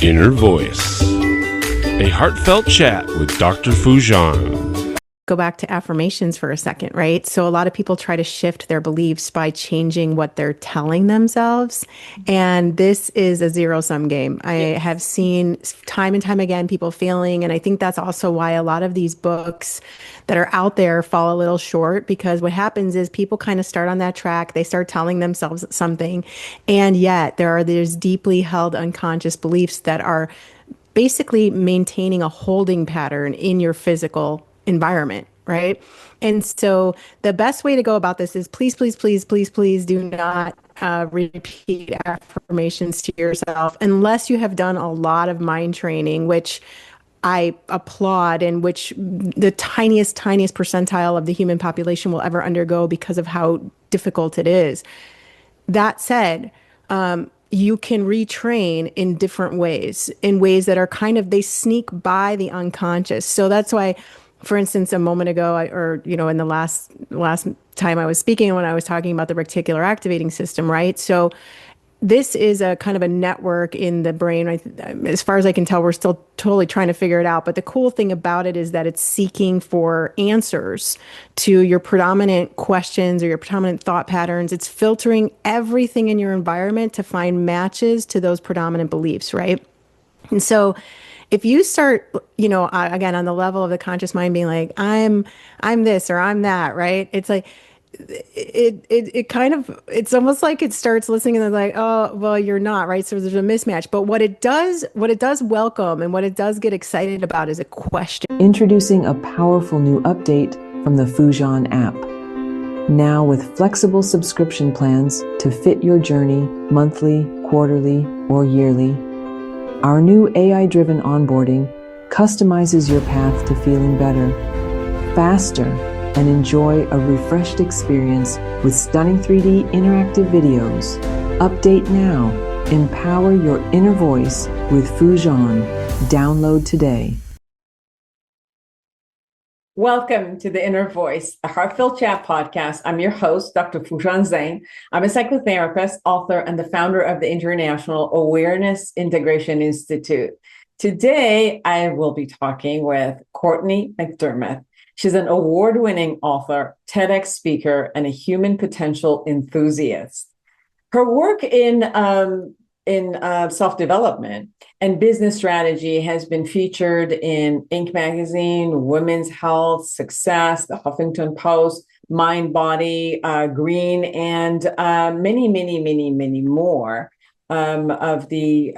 Inner Voice, a heartfelt chat with Dr. Foojan. Go back to affirmations for a second, right? So a lot of people try to shift their beliefs by changing what they're telling themselves. And this is a zero-sum game. I have seen time and time again people failing. And I think that's also why a lot of these books that are out there fall a little short, because what happens is people kind of start on that track. They start telling themselves something. And yet there are these deeply held unconscious beliefs that are basically maintaining a holding pattern in your physical environment, right? And so the best way to go about this is please, please, please, please, please do not repeat affirmations to yourself unless you have done a lot of mind training, which I applaud, and which the tiniest percentile of the human population will ever undergo because of how difficult it is. That said, you can retrain in different ways, in ways that are kind of, they sneak by the unconscious. So that's why, for instance, a moment ago, in the last time I was speaking, when I was talking about the reticular activating system, right? So this is a kind of a network in the brain. As far as I can tell, we're still totally trying to figure it out. But the cool thing about it is that it's seeking for answers to your predominant questions or your predominant thought patterns. It's filtering everything in your environment to find matches to those predominant beliefs, right? And so if you start, again, on the level of the conscious mind being like, I'm this or I'm that, right? It's like, it's almost like it starts listening and they're like, oh, well, you're not, right? So there's a mismatch. But what it does welcome and what it does get excited about is a question. Introducing a powerful new update from the Foojan app. Now with flexible subscription plans to fit your journey monthly, quarterly, or yearly. Our new AI-driven onboarding customizes your path to feeling better, faster, and enjoy a refreshed experience with stunning 3D interactive videos. Update now. Empower your inner voice with Foojan. Download today. Welcome to the Inner Voice, a Heartfelt Chat podcast. I'm your host, Dr. Foojan Zain. I'm a psychotherapist, author, and the founder of the International Awareness Integration Institute. Today, I will be talking with Cortney McDermott. She's an award-winning author, TEDx speaker, and a human potential enthusiast. Her work in self-development and business strategy has been featured in Inc. magazine, Women's Health, Success, the Huffington Post, Mind, Body, Green, and many more of the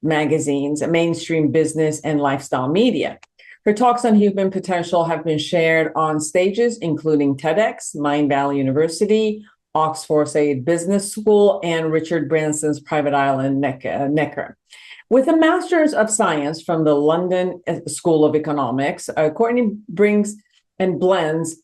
magazines, mainstream business and lifestyle media. Her talks on human potential have been shared on stages, including TEDx, Mind Valley University, Oxford Business School, and Richard Branson's Private Island Necker. With a Master's of Science from the London School of Economics, Cortney brings and blends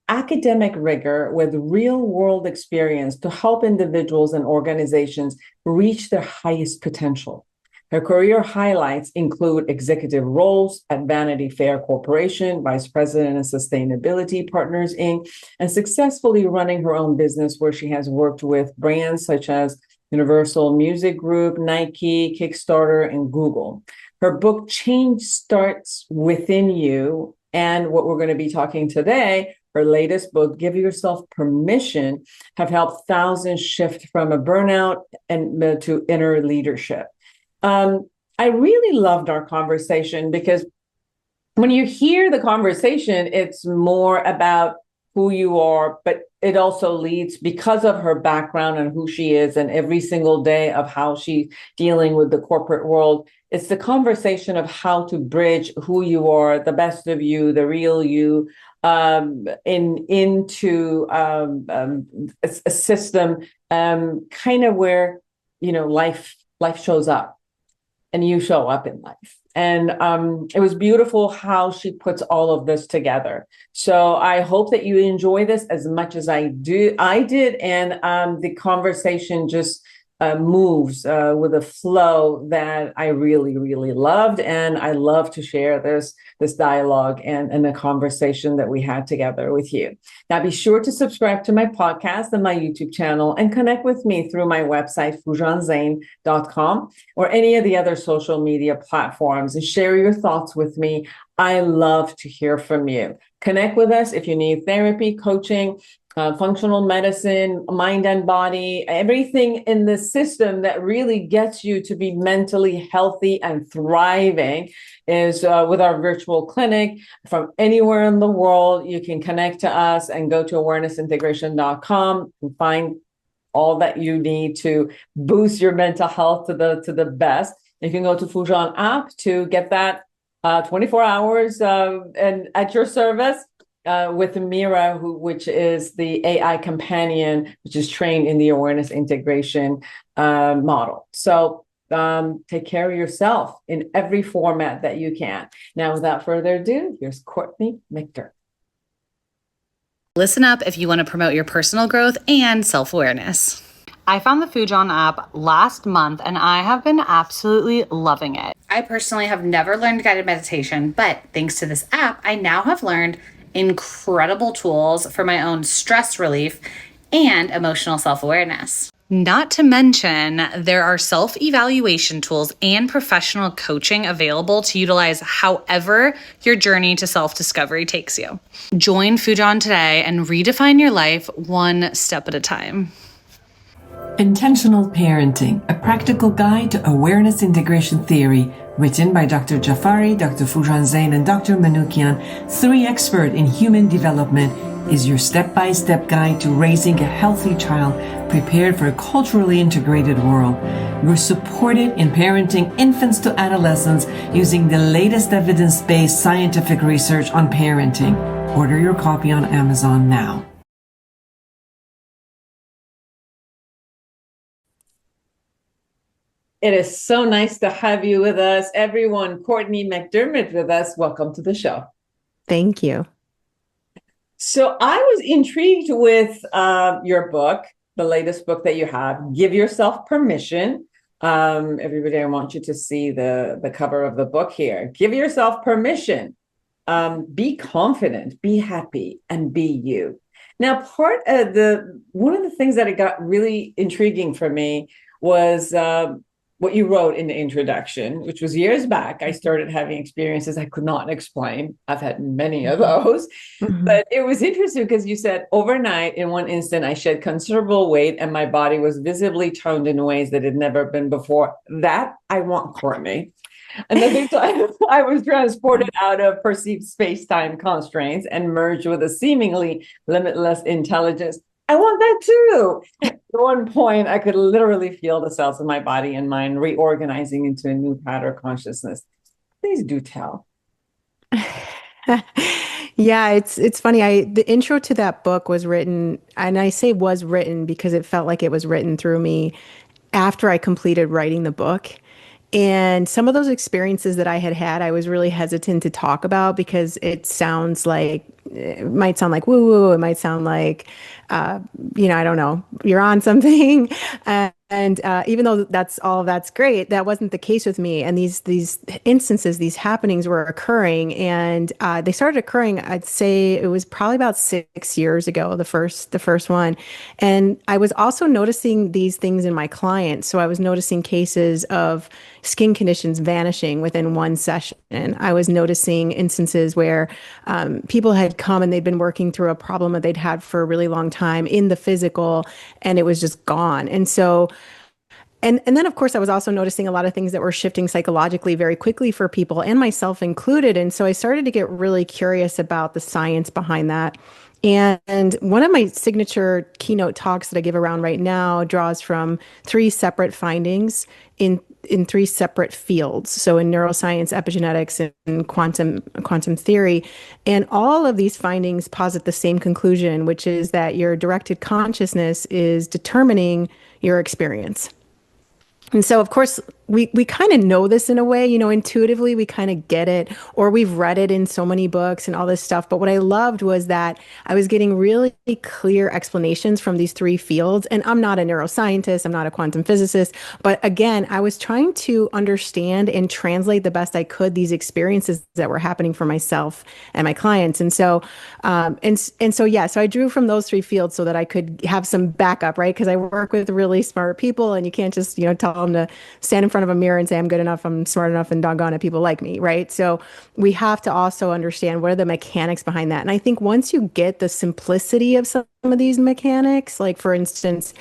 academic rigor with real-world experience to help individuals and organizations reach their highest potential. Her career highlights include executive roles at Vanity Fair Corporation, Vice President of Sustainability Partners, Inc., and successfully running her own business where she has worked with brands such as Universal Music Group, Nike, Kickstarter, and Google. Her book, Change Starts Within You, and what we're going to be talking today, her latest book, Give Yourself Permission, have helped thousands shift from a burnout and to inner leadership. I really loved our conversation because when you hear the conversation, it's more about who you are, but it also leads, because of her background and who she is and every single day of how she's dealing with the corporate world. It's the conversation of how to bridge who you are, the best of you, the real you, into a system, kind of where, life shows up. And you show up in life. And it was beautiful how she puts all of this together. So I hope that you enjoy this as much as I did. And the conversation just moves with a flow that I really, really loved. And I love to share this dialogue and the conversation that we had together with you. Now, be sure to subscribe to my podcast and my YouTube channel and connect with me through my website, foojanzain.com, or any of the other social media platforms, and share your thoughts with me. I love to hear from you. Connect with us if you need therapy, coaching, functional medicine, mind and body, everything in the system that really gets you to be mentally healthy and thriving is with our virtual clinic. From anywhere in the world, you can connect to us and go to awarenessintegration.com and find all that you need to boost your mental health to the best. You can go to Foojan app to get that 24 hours and at your service. With Mira, which is the AI companion, which is trained in the awareness integration model. So take care of yourself in every format that you can. Now, without further ado, here's Cortney McDermott. Listen up if you want to promote your personal growth and self-awareness. I found the Foojan app last month and I have been absolutely loving it. I personally have never learned guided meditation, but thanks to this app, I now have learned incredible tools for my own stress relief and emotional self-awareness. Not to mention, there are self-evaluation tools and professional coaching available to utilize however your journey to self-discovery takes you. Join Foojan today and redefine your life one step at a time. Intentional Parenting, a practical guide to awareness integration theory, written by Dr. Jafari, Dr. Foojan Zain, and Dr. Manoukian, three experts in human development, is your step-by-step guide to raising a healthy child prepared for a culturally integrated world. You're supported in parenting infants to adolescents using the latest evidence-based scientific research on parenting. Order your copy on Amazon now. It is so nice to have you with us, everyone. Cortney McDermott with us. Welcome to the show. Thank you. So I was intrigued with your book, the latest book that you have, Give Yourself Permission. Everybody, I want you to see the cover of the book here. Give yourself permission. Be confident, be happy, and be you. Now, one of the things that it got really intriguing for me was what you wrote in the introduction, which was years back. I started having experiences I could not explain. I've had many of those, but it was interesting because you said overnight, in one instant, I shed considerable weight and my body was visibly toned in ways that had never been before. That I want, Cortney. Another time, I was transported out of perceived space-time constraints and merged with a seemingly limitless intelligence. I want that too. At one point, I could literally feel the cells of my body and mind reorganizing into a new pattern of consciousness. Please do tell. Yeah, it's funny. The intro to that book was written, and I say was written because it felt like it was written through me after I completed writing the book. And some of those experiences that I had, I was really hesitant to talk about because it might sound like woo-woo. It might sound like, I don't know, you're on something. And even though that's great, that wasn't the case with me. And these instances, these happenings were occurring, and they started occurring. I'd say it was probably about 6 years ago, the first one. And I was also noticing these things in my clients. So I was noticing cases of skin conditions vanishing within one session. I was noticing instances where people had come and they'd been working through a problem that they'd had for a really long time in the physical, and it was just gone. And so And then, of course, I was also noticing a lot of things that were shifting psychologically very quickly for people, and myself included. And so I started to get really curious about the science behind that. And one of my signature keynote talks that I give around right now draws from three separate findings in three separate fields. So in neuroscience, epigenetics, and quantum theory. And all of these findings posit the same conclusion, which is that your directed consciousness is determining your experience. And so, of course, we kind of know this in a way, intuitively, we kind of get it, or we've read it in so many books and all this stuff. But what I loved was that I was getting really clear explanations from these three fields. And I'm not a neuroscientist, I'm not a quantum physicist. But again, I was trying to understand and translate the best I could these experiences that were happening for myself and my clients. And so, so I drew from those three fields so that I could have some backup, right? Because I work with really smart people, and you can't just, tell them to stand in front of a mirror and say, I'm good enough, I'm smart enough, and doggone it, people like me, right? So we have to also understand what are the mechanics behind that. And I think once you get the simplicity of some of these mechanics, like for instance,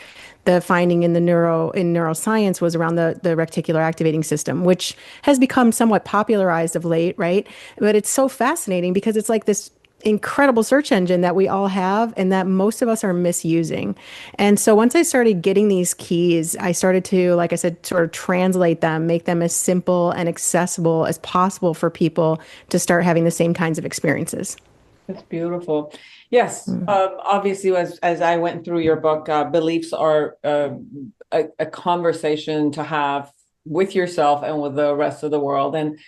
the finding in neuroscience was around the reticular activating system, which has become somewhat popularized of late, right? But it's so fascinating because it's like this incredible search engine that we all have and that most of us are misusing. And so once I started getting these keys, I started to, like I said, sort of translate them, make them as simple and accessible as possible for people to start having the same kinds of experiences. That's beautiful. Yes, obviously, as I went through your book, beliefs are a conversation to have with yourself and with the rest of the world. And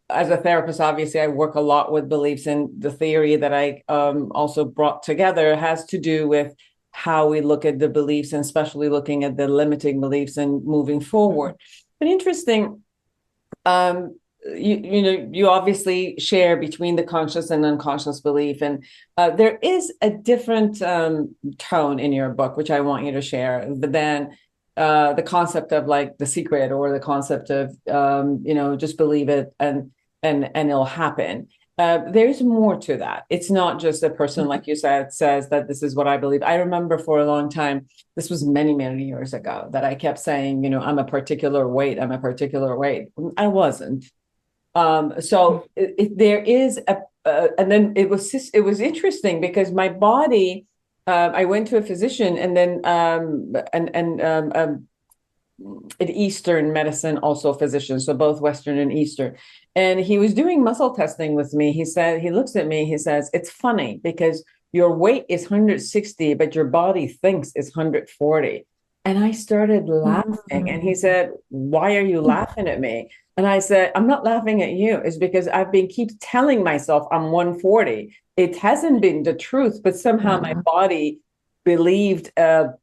as a therapist, obviously, I work a lot with beliefs, and the theory that I also brought together has to do with how we look at the beliefs, and especially looking at the limiting beliefs and moving forward. But interesting, you obviously share between the conscious and unconscious belief, and there is a different tone in your book, which I want you to share, than the concept of like The Secret, or the concept of just believe it and it'll happen. There's more to that. It's not just a person, like you said, says that this is what I believe. I remember for a long time, this was many, many years ago, that I kept saying, I'm a particular weight. I'm a particular weight. I wasn't. So there is and then it was interesting because my body, I went to a physician, and then an Eastern medicine, also physician, so both Western and Eastern. And he was doing muscle testing with me. He looks at me, he says, it's funny because your weight is 160, but your body thinks it's 140. And I started laughing. And he said, why are you laughing at me? And I said, I'm not laughing at you. It's because keep telling myself I'm 140. It hasn't been the truth, but somehow my body believed a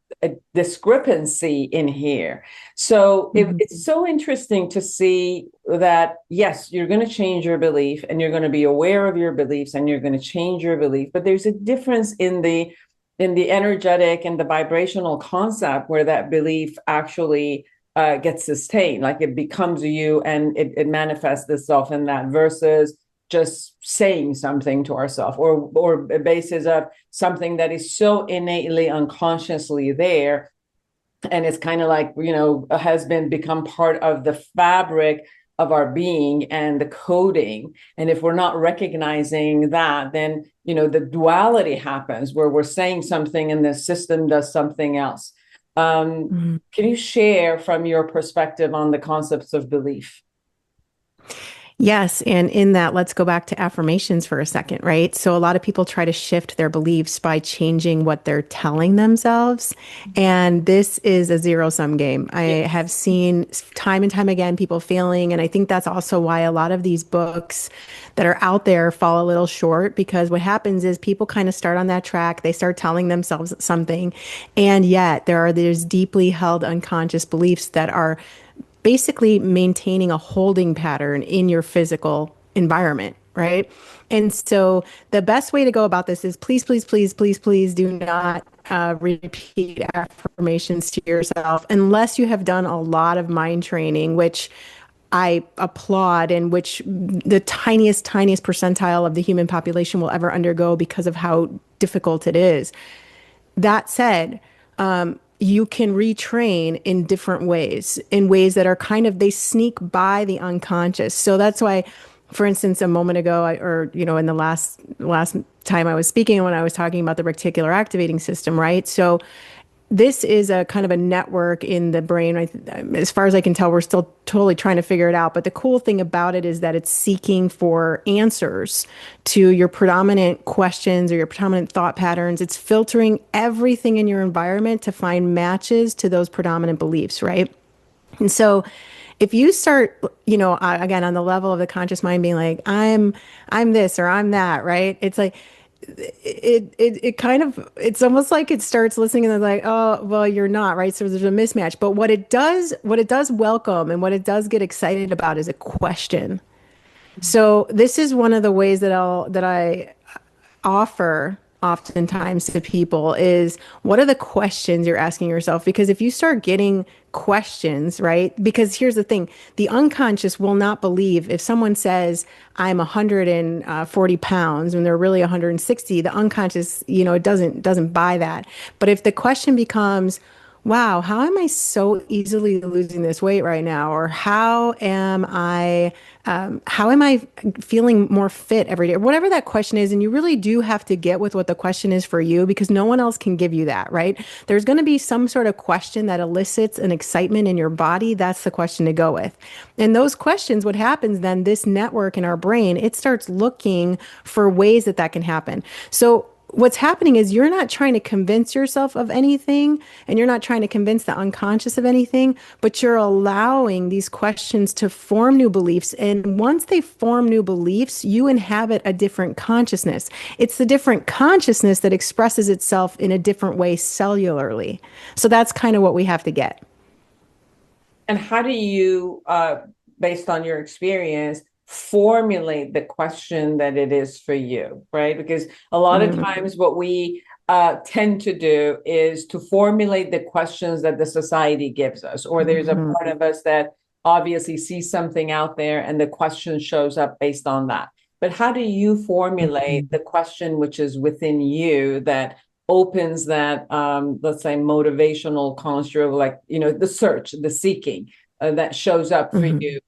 discrepancy in here. So it's so interesting to see that, yes, you're going to change your belief, and you're going to be aware of your beliefs, and you're going to change your belief. But there's a difference in the energetic and the vibrational concept where that belief actually gets sustained, like it becomes you and it manifests itself in that, versus just saying something to ourselves, or a basis of something that is so innately unconsciously there. And it's kind of like, has become part of the fabric of our being and the coding. And if we're not recognizing that, then, the duality happens where we're saying something and the system does something else. Can you share from your perspective on the concepts of belief? Yes. And in that, let's go back to affirmations for a second, right? So a lot of people try to shift their beliefs by changing what they're telling themselves. And this is a zero-sum game. I have seen time and time again people failing. And I think that's also why a lot of these books that are out there fall a little short, because what happens is people kind of start on that track. They start telling themselves something. And yet there are these deeply held unconscious beliefs that are basically maintaining a holding pattern in your physical environment, right? And so the best way to go about this is please, please, please, please, please do not repeat affirmations to yourself unless you have done a lot of mind training, which I applaud, and which the tiniest percentile of the human population will ever undergo because of how difficult it is. That said, you can retrain in different ways, in ways that are they sneak by the unconscious. So that's why, for instance, a moment ago, in the last time I was speaking, when I was talking about the reticular activating system, right? So this is a kind of a network in the brain. As far as I can tell, we're still totally trying to figure it out. But the cool thing about it is that it's seeking for answers to your predominant questions or your predominant thought patterns. It's filtering everything in your environment to find matches to those predominant beliefs, right? And so if you start, again, on the level of the conscious mind being like, I'm this or I'm that, right? It's like, it kind of, it's almost like it starts listening and they're like, oh, well, you're not, right? So there's a mismatch. But what it does welcome and what it does get excited about is a question. So this is one of the ways that I offer oftentimes to people is what are the questions you're asking yourself? Because if you start getting questions, right? Because here's the thing, the unconscious will not believe if someone says, I'm 140 pounds when they're really 160, the unconscious, it doesn't buy that. But if the question becomes, wow, how am I so easily losing this weight right now? Or how am I feeling more fit every day? Or whatever that question is. And you really do have to get with what the question is for you because no one else can give you that, right? There's going to be some sort of question that elicits an excitement in your body. That's the question to go with. And those questions, what happens then, this network in our brain, it starts looking for ways that can happen. So what's happening is you're not trying to convince yourself of anything and you're not trying to convince the unconscious of anything, but you're allowing these questions to form new beliefs. And once they form new beliefs, you inhabit a different consciousness. It's the different consciousness that expresses itself in a different way cellularly. So that's kind of what we have to get. And how do you, based on your experience, formulate the question that it is for you, right? Because a lot of times what we tend to do is to formulate the questions that the society gives us, or there's a part of us that obviously sees something out there and the question shows up based on that. But how do you formulate the question which is within you that opens that, let's say, motivational construct, like, the search, the seeking that shows up for you?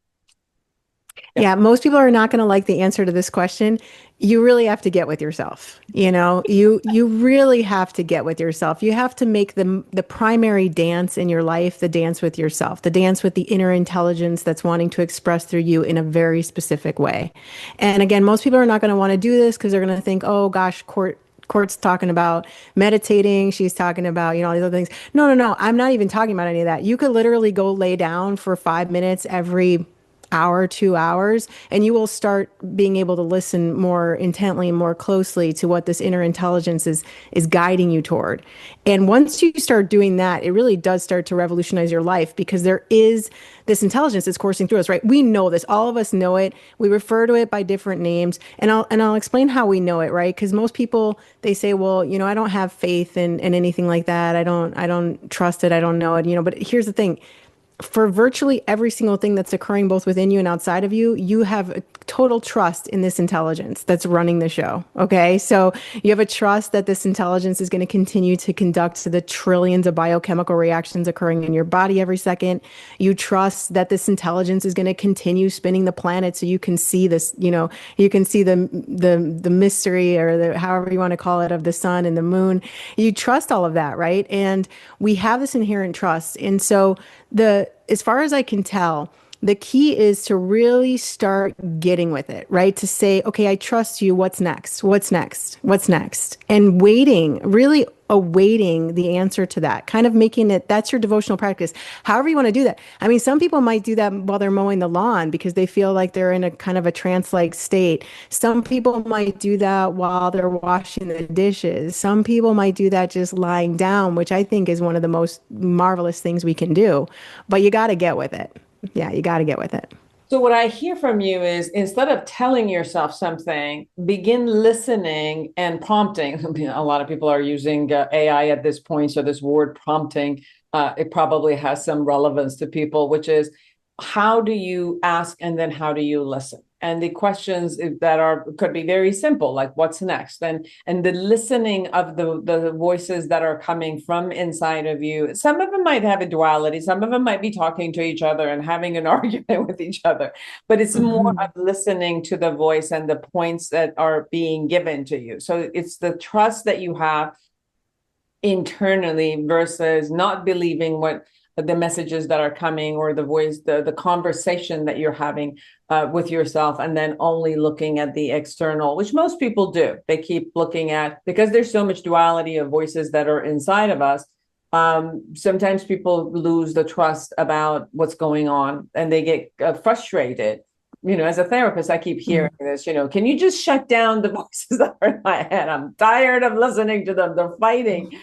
Yeah, most people are not going to like the answer to this question. You really have to get with yourself. You really have to get with yourself. You have to make the primary dance in your life, the dance with yourself, the dance with the inner intelligence that's wanting to express through you in a very specific way. And again, most people are not going to want to do this because they're going to think, oh gosh, Court's talking about meditating. She's talking about, all these other things. No. I'm not even talking about any of that. You could literally go lay down for 5 minutes every hour, 2 hours, and you will start being able to listen more intently, more closely to what this inner intelligence is guiding you toward. And once you start doing that, it really does start to revolutionize your life because there is this intelligence that's coursing through us, right? We know this. All of us know it. We refer to it by different names. And I'll explain how we know it, right? Because most people, they say, well, I don't have faith in anything like that. I don't trust it. I don't know it, but here's the thing. For virtually every single thing that's occurring both within you and outside of you, you have a total trust in this intelligence that's running the show. Okay. So you have a trust that this intelligence is going to continue to conduct the trillions of biochemical reactions occurring in your body every second. You trust that this intelligence is going to continue spinning the planet so you can see this, you can see the mystery or however you want to call it of the sun and the moon. You trust all of that, right? And we have this inherent trust. And so as far as I can tell, the key is to really start getting with it, right? To say, okay, I trust you. What's next? What's next? What's next? And really awaiting the answer to that, kind of making it, that's your devotional practice. However you want to do that. I mean, some people might do that while they're mowing the lawn because they feel like they're in a kind of a trance-like state. Some people might do that while they're washing the dishes. Some people might do that just lying down, which I think is one of the most marvelous things we can do. But you got to get with it. Yeah, you got to get with it. So what I hear from you is instead of telling yourself something, begin listening and prompting. A lot of people are using AI at this point. So this word prompting, it probably has some relevance to people, which is how do you ask and then how do you listen? And the questions that could be very simple, like what's next? And the listening of the voices that are coming from inside of you. Some of them might have a duality. Some of them might be talking to each other and having an argument with each other. But it's more of listening to the voice and the points that are being given to you. So it's the trust that you have internally versus not believing what the messages that are coming or the voice, the conversation that you're having with yourself, and then only looking at the external, which most people do. They keep looking at, because there's so much duality of voices that are inside of us, Sometimes people lose the trust about what's going on and they get frustrated. As a therapist, I keep hearing this, can you just shut down the voices that are in my head? I'm tired of listening to them. They're fighting.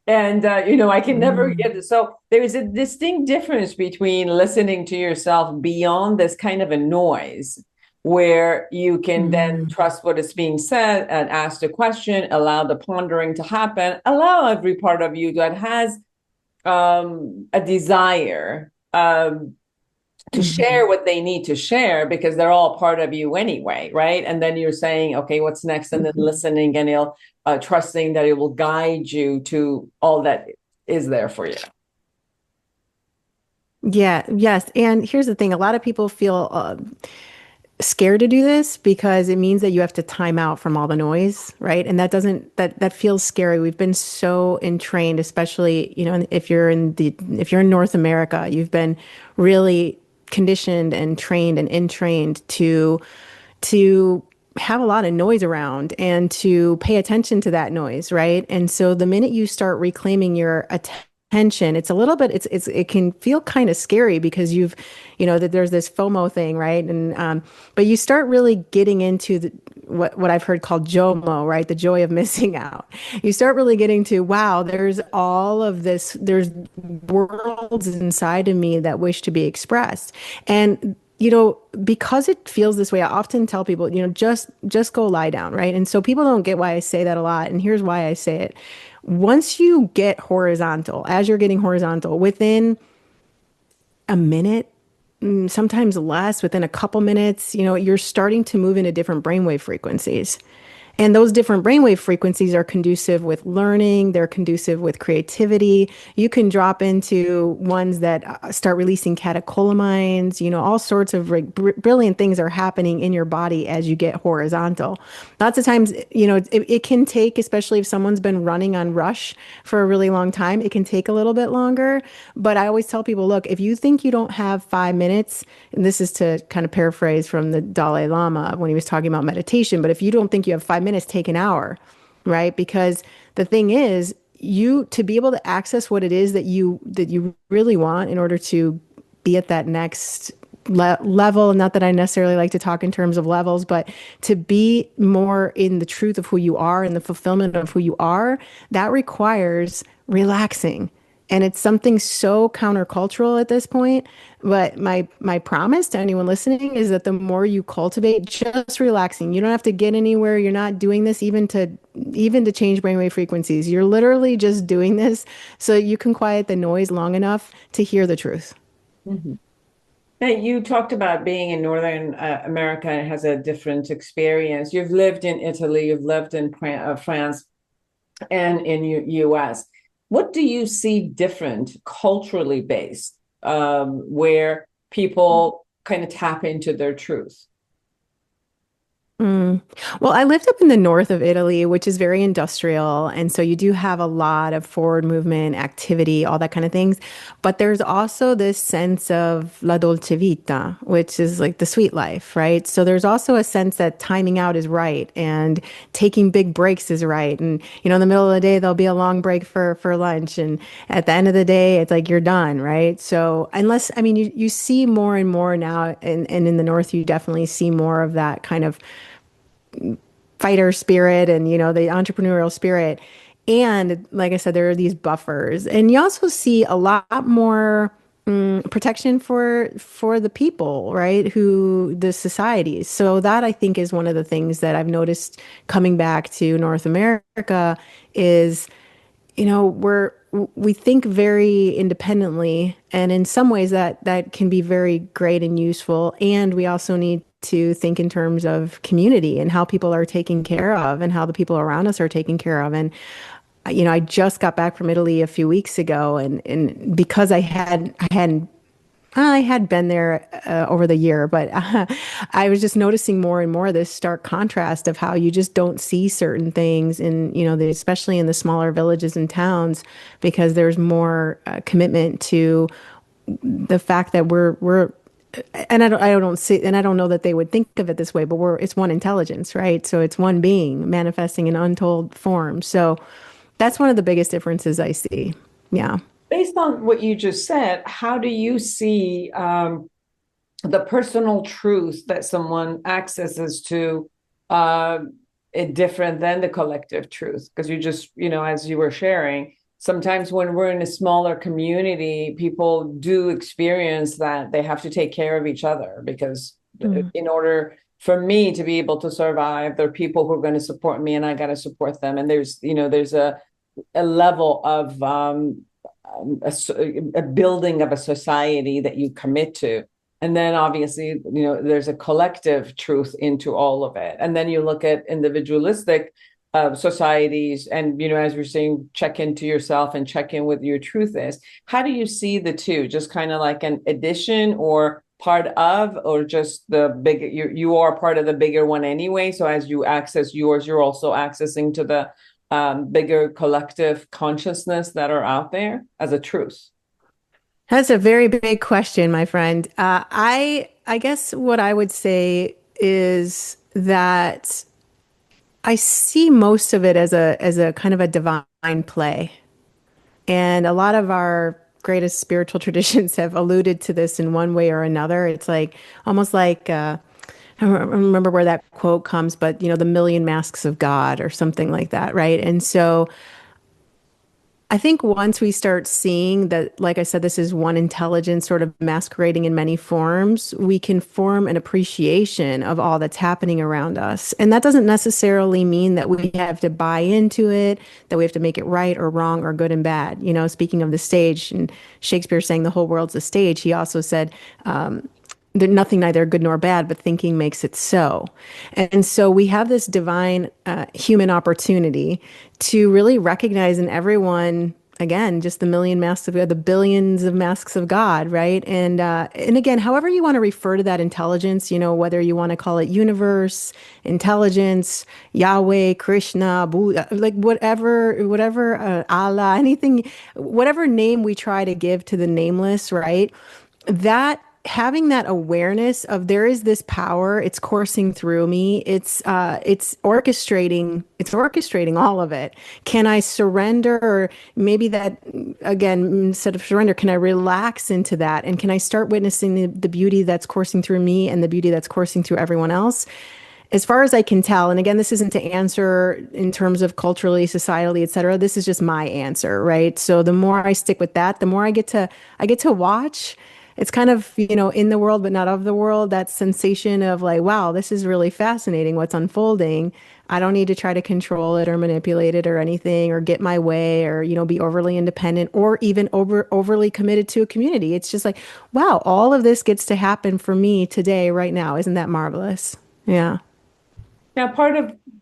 And, I can never get it. So there is a distinct difference between listening to yourself beyond this kind of a noise, where you can then trust what is being said and ask the question, allow the pondering to happen, allow every part of you that has a desire to share what they need to share, because they're all part of you anyway, right? And then you're saying, okay, what's next? And then listening, and you'll trusting that it will guide you to all that is there for you. Yeah, yes. And here's the thing, a lot of people feel scared to do this because it means that you have to time out from all the noise, right? And that feels scary. We've been so entrained, especially, if you're in North America, you've been really conditioned and trained and entrained to have a lot of noise around and to pay attention to that noise, right? And so the minute you start reclaiming your attention, it's a little bit, it can feel kind of scary because that there's this FOMO thing, right? And but you start really getting into what I've heard called JOMO, right? The joy of missing out. You start really getting to, wow, there's all of this, there's worlds inside of me that wish to be expressed. And because it feels this way, I often tell people, just go lie down, right? And so people don't get why I say that a lot. And here's why I say it. Once you get horizontal, as you're getting horizontal, within a minute, sometimes less, within a couple minutes, you're starting to move into different brainwave frequencies. And those different brainwave frequencies are conducive with learning. They're conducive with creativity. You can drop into ones that start releasing catecholamines. All sorts of brilliant things are happening in your body as you get horizontal. Lots of times, it can take, especially if someone's been running on rush for a really long time, it can take a little bit longer. But I always tell people, look, if you think you don't have 5 minutes, and this is to kind of paraphrase from the Dalai Lama when he was talking about meditation, but if you don't think you have 5 minutes, take an hour, right? Because the thing is, to be able to access what it is that you really want in order to be at that next level, not that I necessarily like to talk in terms of levels, but to be more in the truth of who you are and the fulfillment of who you are, that requires relaxing. And it's something so countercultural at this point. But my promise to anyone listening is that the more you cultivate just relaxing, you don't have to get anywhere. You're not doing this even to change brainwave frequencies. You're literally just doing this so you can quiet the noise long enough to hear the truth. Mm-hmm. Now, you talked about being in Northern America and has a different experience. You've lived in Italy, you've lived in France, and in US. What do you see different culturally based, where people kind of tap into their truth? Well, I lived up in the north of Italy, which is very industrial. And so you do have a lot of forward movement, activity, all that kind of things. But there's also this sense of la dolce vita, which is like the sweet life, right? So there's also a sense that timing out is right and taking big breaks is right. And, in the middle of the day, there'll be a long break for lunch. And at the end of the day, it's like you're done, right? So you see more and more now, and in the north, you definitely see more of that kind of fighter spirit and the entrepreneurial spirit. And like I said, there are these buffers, and you also see a lot more protection for the people, right? The societies. So that, I think, is one of the things that I've noticed coming back to North America is, we think very independently, and in some ways that can be very great and useful. And we also need to think in terms of community and how people are taken care of and how the people around us are taken care of. And I just got back from Italy a few weeks ago, and because I had been there over the year, but I was just noticing more and more this stark contrast of how you just don't see certain things especially in the smaller villages and towns, because there's more commitment to the fact that we're and I don't see, and I don't know that they would think of it this way, but it's one intelligence, right? So it's one being manifesting in untold form. So that's one of the biggest differences I see. Yeah. Based on what you just said, how do you see the personal truth that someone accesses to uh, it different than the collective truth? Because you just, as you were sharing, sometimes when we're in a smaller community, people do experience that they have to take care of each other because Mm. in order for me to be able to survive, there are people who are going to support me and I got to support them. And there's a level of a building of a society that you commit to. And then obviously, there's a collective truth into all of it. And then you look at individualistic societies and, as we're saying, check into yourself and check in with your truth is. How do you see the two? Just kind of like an addition or part of, or just the big, you are part of the bigger one anyway. So as you access yours, you're also accessing to the bigger collective consciousness that are out there as a truth. That's a very big question, my friend. I guess what I would say is that I see most of it as a kind of a divine play. And a lot of our greatest spiritual traditions have alluded to this in one way or another. It's like almost like I don't remember where that quote comes, but the million masks of God or something like that, right? And so I think once we start seeing that, like I said, this is one intelligence sort of masquerading in many forms, we can form an appreciation of all that's happening around us. And that doesn't necessarily mean that we have to buy into it, that we have to make it right or wrong or good and bad. Speaking of the stage and Shakespeare saying the whole world's a stage, he also said, there's nothing neither good nor bad, but thinking makes it so. And so we have this divine human opportunity to really recognize in everyone, again, just the million masks of God, the billions of masks of God, right? And again, however you want to refer to that intelligence, whether you want to call it universe, intelligence, Yahweh, Krishna, Buddha, like whatever, Allah, anything, whatever name we try to give to the nameless, right? That having that awareness of there is this power, it's coursing through me, it's orchestrating all of it. Can I surrender, or maybe that, again, instead of surrender, can I relax into that, and can I start witnessing the beauty that's coursing through me and the beauty that's coursing through everyone else? As far as I can tell, and again, this isn't to answer in terms of culturally, societally, et cetera. This is just my answer, right? So the more I stick with that, the more I get to watch. It's kind of, in the world, but not of the world, that sensation of like, wow, this is really fascinating what's unfolding. I don't need to try to control it or manipulate it or anything or get my way or, be overly independent or even overly committed to a community. It's just like, wow, all of this gets to happen for me today, right now. Isn't that marvelous? Yeah. Now, part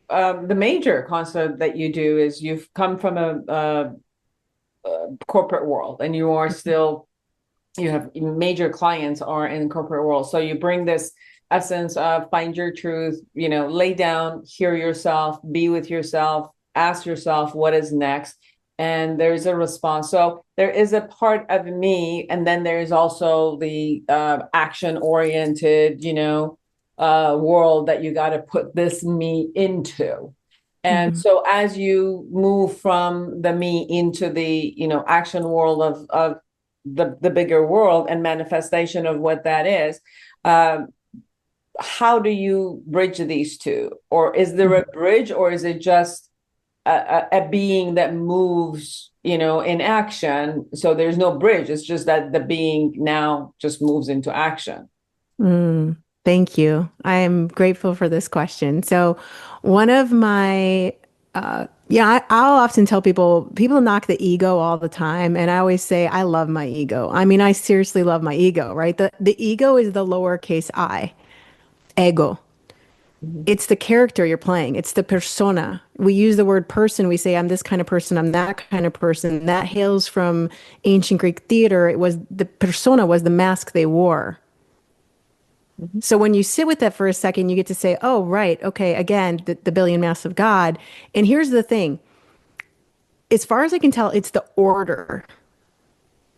of the major concept that you do is you've come from a corporate world and you have major clients are in the corporate world. So you bring this essence of find your truth, lay down, hear yourself, be with yourself, ask yourself what is next. And there's a response. So there is a part of me, and then there's also the action oriented, world that you got to put this me into. And Mm-hmm. so as you move from the me into the, action world of the bigger world and manifestation of what that is, how do you bridge these two? Or is there a bridge, or is it just a being that moves, in action? So there's no bridge. It's just that the being now just moves into action. Thank you. I am grateful for this question. So, one of my, I'll often tell people knock the ego all the time. And I always say, I love my ego. I mean, I seriously love my ego, right? The ego is the lowercase I, ego. It's the character you're playing. It's the persona. We use the word person. We say, I'm this kind of person. I'm that kind of person. That hails from ancient Greek theater. It was the persona was the mask they wore. So when you sit with that for a second, you get to say, oh, right. Okay. Again, the billion masks of God. And here's the thing. As far as I can tell, it's the order.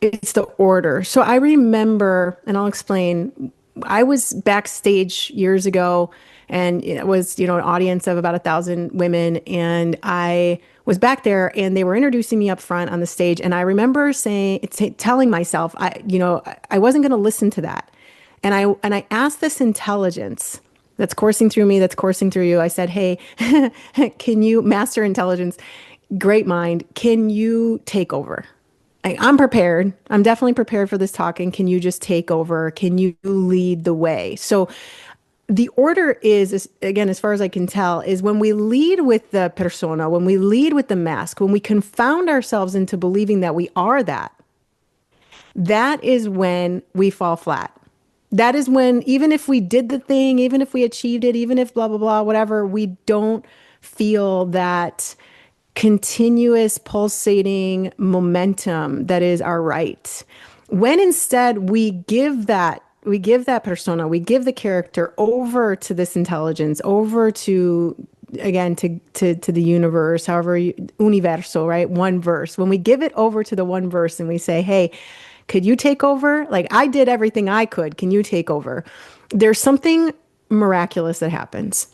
It's the order. So I remember, and I'll explain I was backstage years ago, and it was, an audience of about 1,000 women. And I was back there and they were introducing me up front on the stage. And I remember telling myself, I wasn't going to listen to that. And I asked this intelligence that's coursing through me, that's coursing through you. I said, hey, can you, master intelligence, great mind, can you take over? I'm prepared. I'm definitely prepared for this talking. Can you just take over? Can you lead the way? So the order is, again, as far as I can tell, is when we lead with the persona, when we lead with the mask, when we confound ourselves into believing that we are that, that is when we fall flat. That is when, even if we did the thing, even if we achieved it, even if blah, blah, blah, whatever, we don't feel that continuous pulsating momentum that is our right. When instead we give that persona, we give the character over to this intelligence, over to, again, to the universe, however, universo, right? One verse. When we give it over to the one verse and we say, hey, could you take over? Like, I did everything I could. Can you take over? There's something miraculous that happens.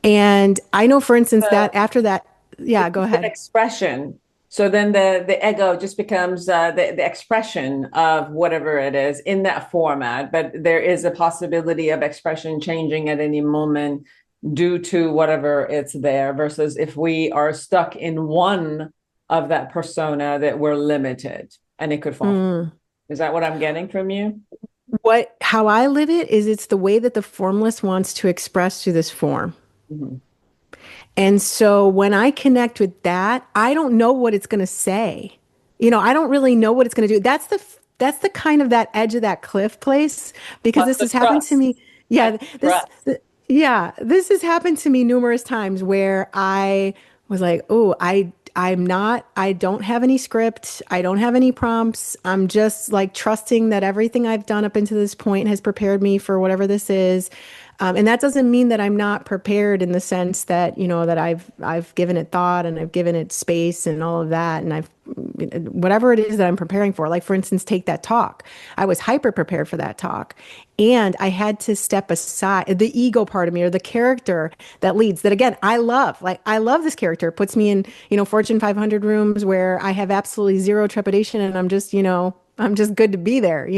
And I know, for instance, that after that, yeah, go ahead. Expression. So then the ego just becomes the expression of whatever it is in that format. But there is a possibility of expression changing at any moment due to whatever it's there, versus if we are stuck in one of that persona, that we're limited and it could fall. Is that what I'm getting from you? How I live it is, it's the way that the formless wants to express through this form. Mm-hmm. And so when I connect with that, I don't know what it's going to say. I don't really know what it's going to do. That's the kind of that edge of that cliff place, because this has happened to me. Yeah. This has happened to me numerous times where I was like, oh, I don't have any script. I don't have any prompts. I'm just like trusting that everything I've done up until this point has prepared me for whatever this is. And that doesn't mean that I'm not prepared in the sense that, that I've given it thought and I've given it space and all of that. And whatever it is that I'm preparing for, like, for instance, take that talk. I was hyper prepared for that talk. And I had to step aside the ego part of me, or the character that leads, that, again, I love this character. It puts me in, Fortune 500 rooms where I have absolutely zero trepidation, and I'm just good to be there,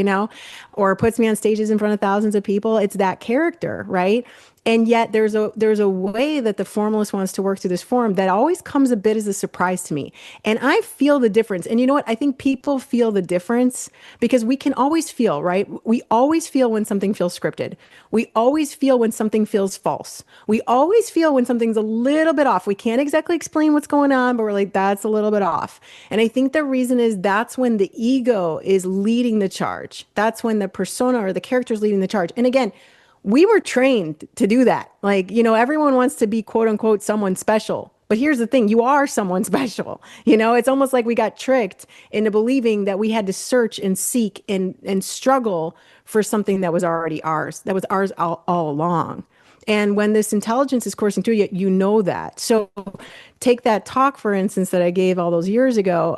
or puts me on stages in front of thousands of people. It's that character, right? And yet there's a way that the formalist wants to work through this form that always comes a bit as a surprise to me. And I feel the difference. And you know what? I think people feel the difference because we can always feel, right? We always feel when something feels scripted. We always feel when something feels false. We always feel when something's a little bit off. We can't exactly explain what's going on, but we're like, that's a little bit off. And I think the reason is that's when the ego is leading the charge. That's when the persona or the character is leading the charge. And again, we were trained to do that. Like, everyone wants to be quote unquote someone special. But here's the thing, you are someone special. It's almost like we got tricked into believing that we had to search and seek and struggle for something that was already ours, that was ours all along. And when this intelligence is coursing through you, you know that. So take that talk, for instance, that I gave all those years ago,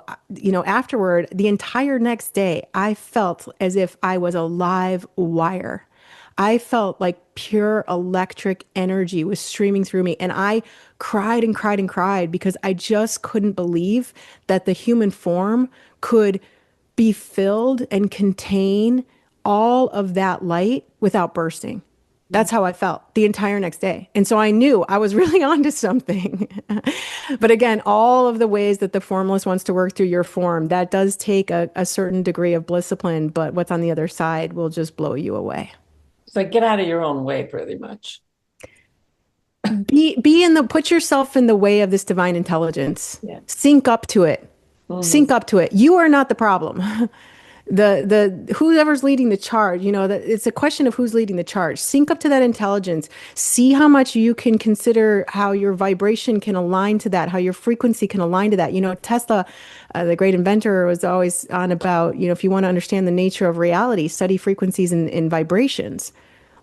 afterward, the entire next day, I felt as if I was a live wire. I felt like pure electric energy was streaming through me. And I cried and cried and cried because I just couldn't believe that the human form could be filled and contain all of that light without bursting. That's how I felt the entire next day. And so I knew I was really onto something. But again, all of the ways that the formalist wants to work through your form, that does take a certain degree of discipline, but what's on the other side will just blow you away. So get out of your own way, pretty much. Put yourself in the way of this divine intelligence. Yeah. Sync up to it. Mm-hmm. Sync up to it. You are not the problem. Whoever's leading the charge, it's a question of who's leading the charge. Sync up to that intelligence. See how much you can consider how your vibration can align to that, how your frequency can align to that. Tesla, the great inventor, was always on about, if you want to understand the nature of reality, study frequencies and vibrations.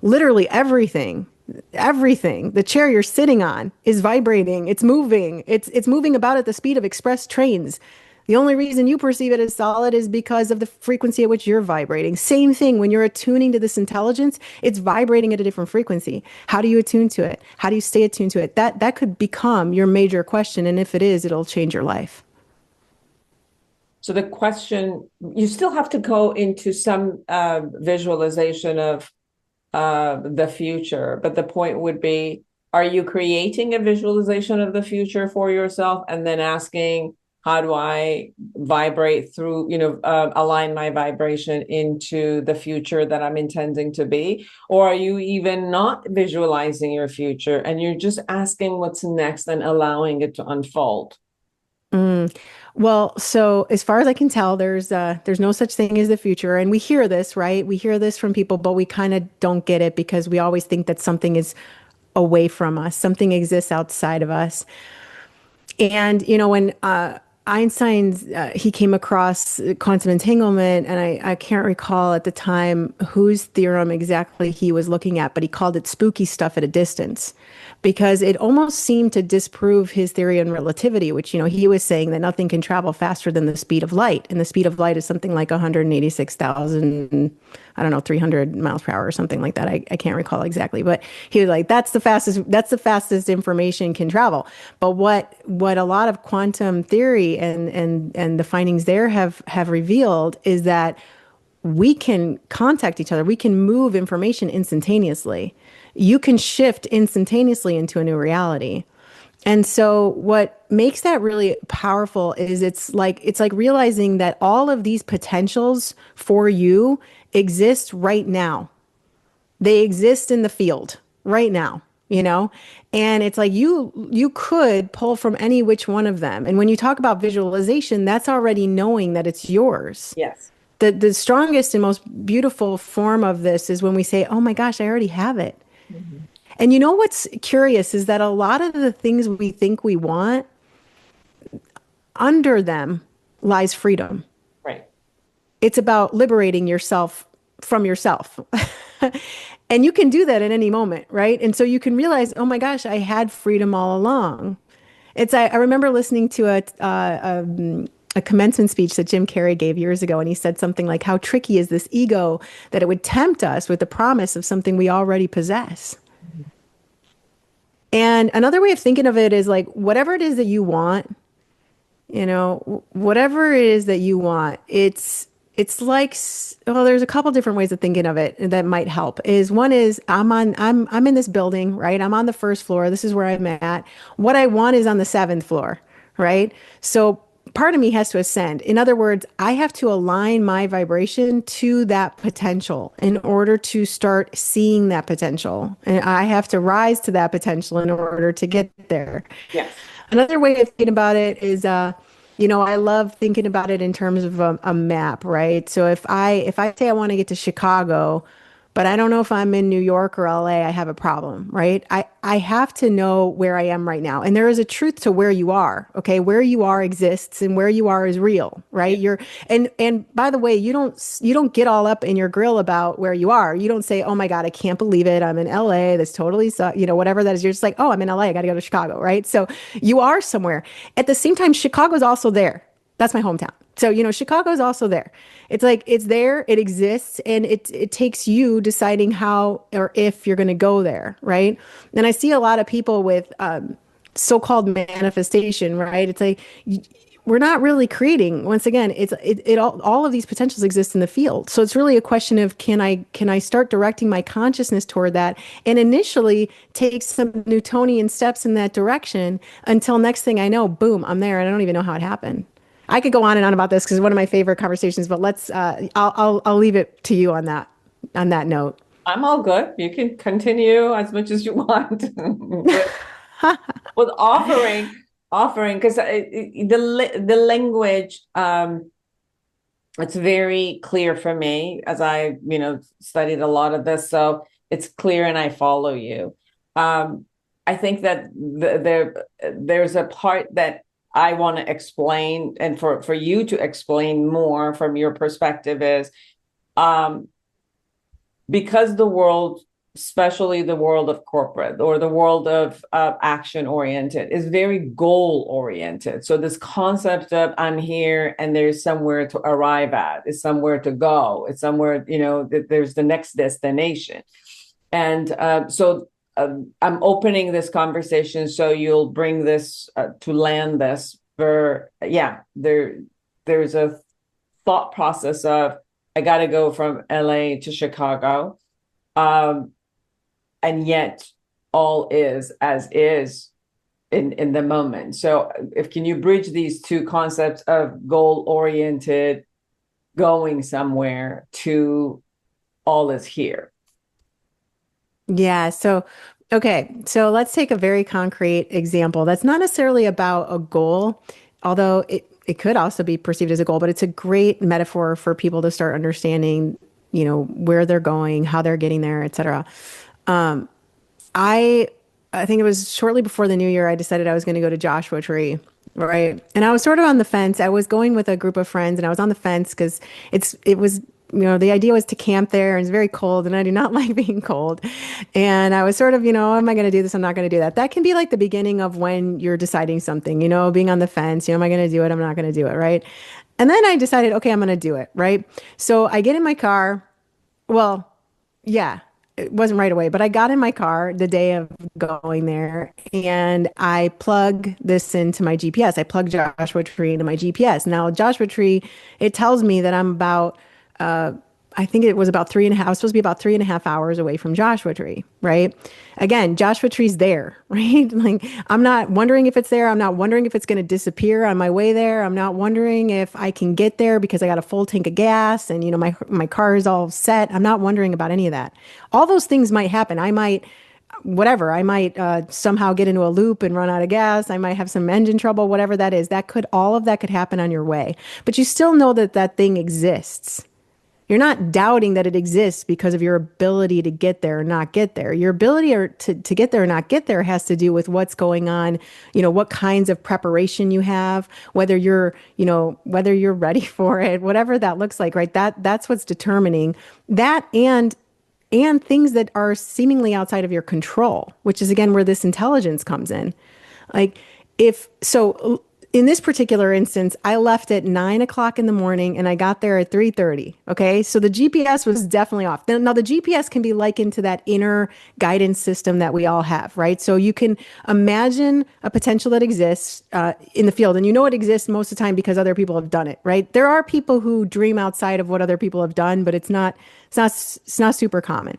Literally everything. The chair you're sitting on is vibrating. It's moving. It's moving about at the speed of express trains. The only reason you perceive it as solid is because of the frequency at which you're vibrating. Same thing when you're attuning to this intelligence, it's vibrating at a different frequency. How do you attune to it? How do you stay attuned to it? That could become your major question. And if it is, it'll change your life. So the question, you still have to go into some visualization of the future, but the point would be, are you creating a visualization of the future for yourself and then asking, how do I vibrate through, align my vibration into the future that I'm intending to be? Or are you even not visualizing your future and you're just asking what's next and allowing it to unfold? Well, so as far as I can tell, there's no such thing as the future, and we hear this, right? We hear this from people, but we kind of don't get it because we always think that something is away from us, something exists outside of us. And when Einstein's he came across quantum entanglement, and I can't recall at the time whose theorem exactly he was looking at, but he called it spooky stuff at a distance, because it almost seemed to disprove his theory on relativity, which he was saying that nothing can travel faster than the speed of light, and the speed of light is something like 186,000, I don't know, 300 miles per hour or something like that. I can't recall exactly, but he was like, that's the fastest information can travel. But what a lot of quantum theory and the findings there have revealed is that we can contact each other. We can move information instantaneously. You can shift instantaneously into a new reality. And so what makes that really powerful is it's like realizing that all of these potentials for you exist right now. They exist in the field right now, and it's like you could pull from any which one of them. And when you talk about visualization, that's already knowing that it's yours. Yes. The strongest and most beautiful form of this is when we say, oh my gosh, I already have it. Mm-hmm. And what's curious is that a lot of the things we think we want, under them lies freedom. Right. It's about liberating yourself from yourself. And you can do that at any moment, right? And so you can realize, oh my gosh, I had freedom all along. I remember listening to a commencement speech that Jim Carrey gave years ago, and he said something like, how tricky is this ego that it would tempt us with the promise of something we already possess. Mm-hmm. And another way of thinking of it is like, whatever it is that you want, whatever it is that you want, it's like, well, there's a couple different ways of thinking of it that might help. One is I'm in this building, right? I'm on the first floor. This is where I'm at. What I want is on the 7th floor, right? So part of me has to ascend. In other words, I have to align my vibration to that potential in order to start seeing that potential. And I have to rise to that potential in order to get there. Yes. Another way of thinking about it is, I love thinking about it in terms of a map, right? So if I say I want to get to Chicago, but I don't know if I'm in New York or LA, I have a problem, right? I have to know where I am right now. And there is a truth to where you are, okay? Where you are exists and where you are is real, right? And by the way, you don't get all up in your grill about where you are. You don't say, oh my God, I can't believe it. I'm in LA. That's totally, whatever that is. You're just like, oh, I'm in LA. I got to go to Chicago, right? So you are somewhere. At the same time, Chicago's also there. That's my hometown. So, Chicago's also there. It's like, it's there, it exists, and it takes you deciding how or if you're going to go there, right? And I see a lot of people with so-called manifestation, right? It's like, we're not really creating. Once again, all of these potentials exist in the field. So it's really a question of, can I start directing my consciousness toward that, and initially take some Newtonian steps in that direction until next thing I know, boom, I'm there, and I don't even know how it happened. I could go on and on about this because it's one of my favorite conversations, but I'll leave it to you on that note. I'm all good. You can continue as much as you want with offering, because the language, it's very clear for me as I, studied a lot of this. So it's clear and I follow you. I think that there's a part that I want to explain, and for you to explain more from your perspective is, because the world especially the world of corporate or the world of action oriented, is very goal oriented. So this concept of I'm here and there's somewhere to arrive at, is somewhere to go, it's somewhere, there's the next destination. And I'm opening this conversation so you'll bring this to land this for, there's a thought process of I got to go from LA to Chicago. And yet all is as is in the moment. So can you bridge these two concepts of goal oriented, going somewhere, to all is here? Yeah. So, okay. So let's take a very concrete example. That's not necessarily about a goal, although it could also be perceived as a goal, but it's a great metaphor for people to start understanding, where they're going, how they're getting there, et cetera. I think it was shortly before the new year, I decided I was going to go to Joshua Tree. Right. And I was sort of on the fence. I was going with a group of friends and I was on the fence because it was, the idea was to camp there and it's very cold and I do not like being cold. And I was sort of, am I going to do this? I'm not going to do that. That can be like the beginning of when you're deciding something, being on the fence, am I going to do it? I'm not going to do it. Right. And then I decided, okay, I'm going to do it. Right. So I get in my car. Well, yeah, it wasn't right away, but I got in my car the day of going there and I plug this into my GPS. I plug Joshua Tree into my GPS. Now, Joshua Tree, it tells me that I'm about, I think it was about 3.5, I was supposed to be about 3.5 hours away from Joshua Tree, right? Again, Joshua Tree's there, right? Like, I'm not wondering if it's there. I'm not wondering if it's going to disappear on my way there. I'm not wondering if I can get there because I got a full tank of gas and, my car is all set. I'm not wondering about any of that. All those things might happen. I might somehow get into a loop and run out of gas. I might have some engine trouble, whatever that is. All of that could happen on your way, but you still know that thing exists. You're not doubting that it exists because of your ability to get there or not get there. Your ability to get there or not get there has to do with what's going on, what kinds of preparation you have, whether you're ready for it, whatever that looks like, right? That's what's determining that, and things that are seemingly outside of your control, which is again where this intelligence comes in. Like, in this particular instance, I left at 9 o'clock in the morning and I got there at 3:30. Okay. So the GPS was definitely off. Now the GPS can be likened to that inner guidance system that we all have, right? So you can imagine a potential that exists in the field, and it exists most of the time because other people have done it, right? There are people who dream outside of what other people have done, but it's not super common.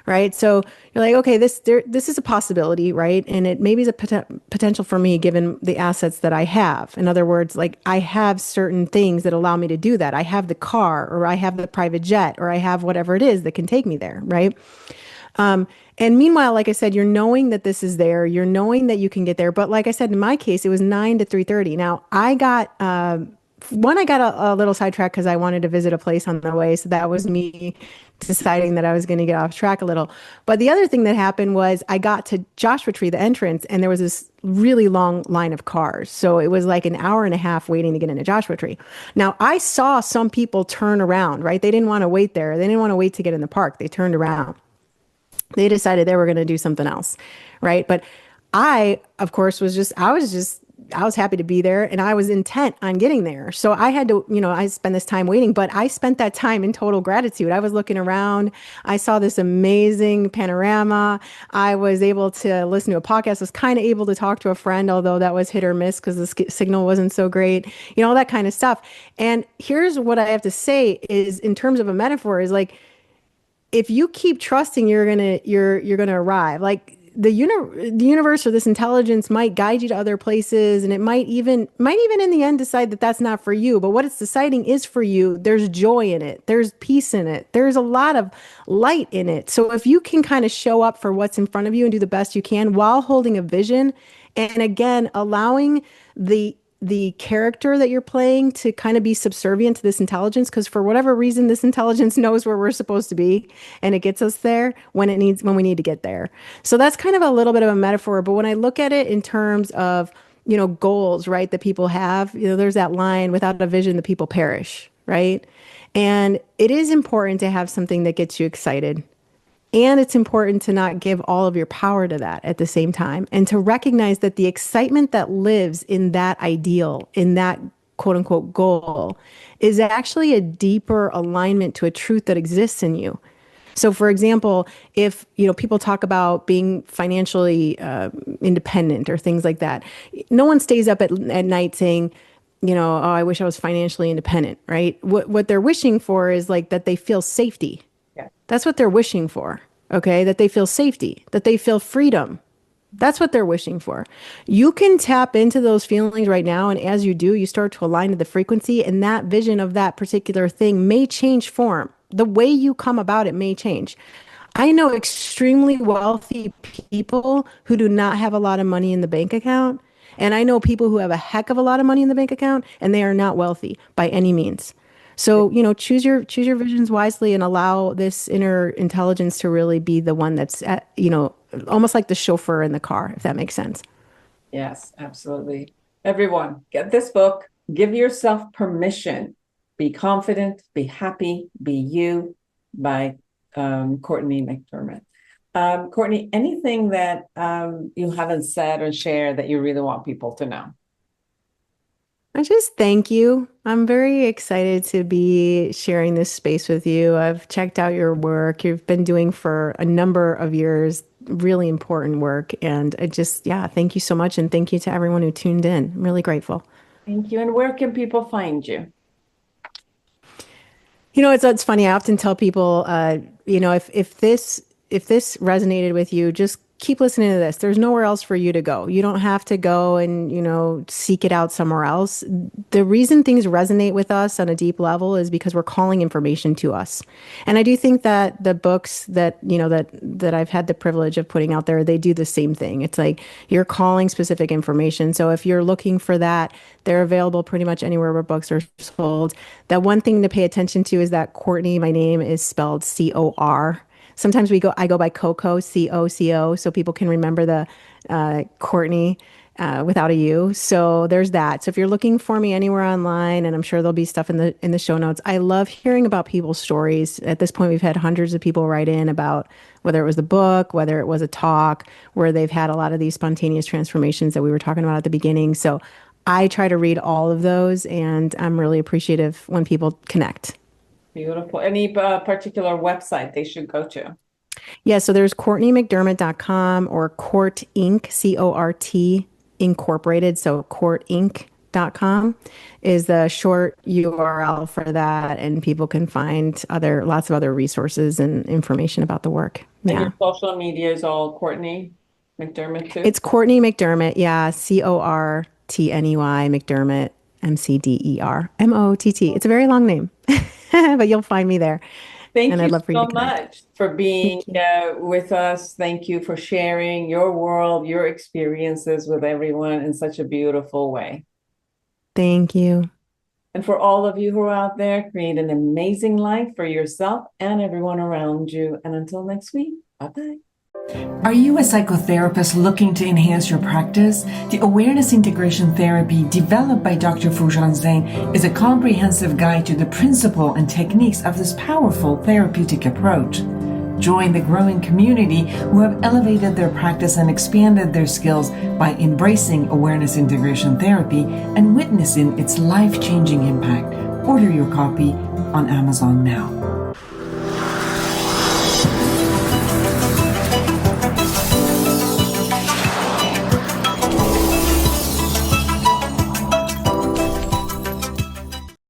Right. So you're like, okay, this is a possibility, right? And it maybe is a potential for me given the assets that I have. In other words, like I have certain things that allow me to do that. I have the car, or I have the private jet, or I have whatever it is that can take me there. Right. And meanwhile, like I said, you're knowing that this is there. You're knowing that you can get there. But like I said, in my case, it was 9 to 3:30. Now I got, I got a little sidetracked because I wanted to visit a place on the way. So that was me deciding that I was going to get off track a little. But the other thing that happened was I got to Joshua Tree, the entrance, and there was this really long line of cars. So it was like an hour and a half waiting to get into Joshua Tree. Now, I saw some people turn around, right? They didn't want to wait there. They didn't want to wait to get in the park. They turned around. They decided they were going to do something else, right? But I, of course, I was happy to be there and I was intent on getting there. So I had to, I spent this time waiting, but I spent that time in total gratitude. I was looking around. I saw this amazing panorama. I was able to listen to a podcast. I was kind of able to talk to a friend, although that was hit or miss because the signal wasn't so great, all that kind of stuff. And here's what I have to say is, in terms of a metaphor, is like, if you keep trusting, you're going to arrive. Like, the universe or this intelligence might guide you to other places, and it might even in the end decide that that's not for you. But what it's deciding is for you. There's joy in it. There's peace in it. There's a lot of light in it. So if you can kind of show up for what's in front of you and do the best you can while holding a vision, and again, allowing the character that you're playing to kind of be subservient to this intelligence, because for whatever reason, this intelligence knows where we're supposed to be and it gets us there when we need to get there. So that's kind of a little bit of a metaphor. But when I look at it in terms of, goals, right, that people have, there's that line, without a vision, the people perish, right? And it is important to have something that gets you excited. And it's important to not give all of your power to that at the same time, and to recognize that the excitement that lives in that ideal, in that quote unquote goal, is actually a deeper alignment to a truth that exists in you. So, for example, if people talk about being financially independent or things like that, no one stays up at night saying, oh, I wish I was financially independent, right? What they're wishing for is like that they feel safety. Yeah. That's what they're wishing for. Okay, that they feel safety, that they feel freedom. That's what they're wishing for. You can tap into those feelings right now, and as you do, you start to align to the frequency, and that vision of that particular thing may change form. The way you come about it may change. I know extremely wealthy people who do not have a lot of money in the bank account, and I know people who have a heck of a lot of money in the bank account, and they are not wealthy by any means. So, choose your visions wisely and allow this inner intelligence to really be the one that's almost like the chauffeur in the car, if that makes sense. Yes, absolutely. Everyone, get this book. Give yourself permission. Be confident, be happy, be you, by Cortney McDermott. Cortney, anything that you haven't said or shared that you really want people to know? I just thank you. I'm very excited to be sharing this space with you. I've checked out your work. You've been doing for a number of years, really important work. And thank you so much. And thank you to everyone who tuned in. I'm really grateful. Thank you. And where can people find you? It's funny. I often tell people, if this resonated with you, just keep listening to this. There's nowhere else for you to go. You don't have to go and, seek it out somewhere else. The reason things resonate with us on a deep level is because we're calling information to us. And I do think that the books that I've had the privilege of putting out there, they do the same thing. It's like you're calling specific information. So if you're looking for that, they're available pretty much anywhere where books are sold. That one thing to pay attention to is that Cortney, my name, is spelled C-O-R. Sometimes I go by Coco, C-O-C-O, so people can remember the Cortney without a U. So there's that. So if you're looking for me anywhere online, and I'm sure there'll be stuff in the show notes. I love hearing about people's stories. At this point, we've had hundreds of people write in about whether it was the book, whether it was a talk, where they've had a lot of these spontaneous transformations that we were talking about at the beginning. So I try to read all of those, and I'm really appreciative when people connect. Beautiful. Any particular website they should go to? Yeah, so there's CourtneyMcDermott.com or Court Inc., C-O-R-T Incorporated. So CourtInc.com is the short URL for that, and people can find lots of other resources and information about the work. And your social media is all Cortney McDermott too? It's Cortney McDermott, yeah, C-O-R-T-N-E-Y McDermott, M-C-D-E-R-M-O-T-T. It's a very long name, but you'll find me there. Thank and you I'd love for you so to connect. much for being with us. Thank you for sharing your world, your experiences with everyone in such a beautiful way. Thank you. And for all of you who are out there, create an amazing life for yourself and everyone around you. And until next week, bye-bye. Are you a psychotherapist looking to enhance your practice? The Awareness Integration Therapy developed by Dr. Foojan is a comprehensive guide to the principle and techniques of this powerful therapeutic approach. Join the growing community who have elevated their practice and expanded their skills by embracing Awareness Integration Therapy and witnessing its life-changing impact. Order your copy on Amazon now.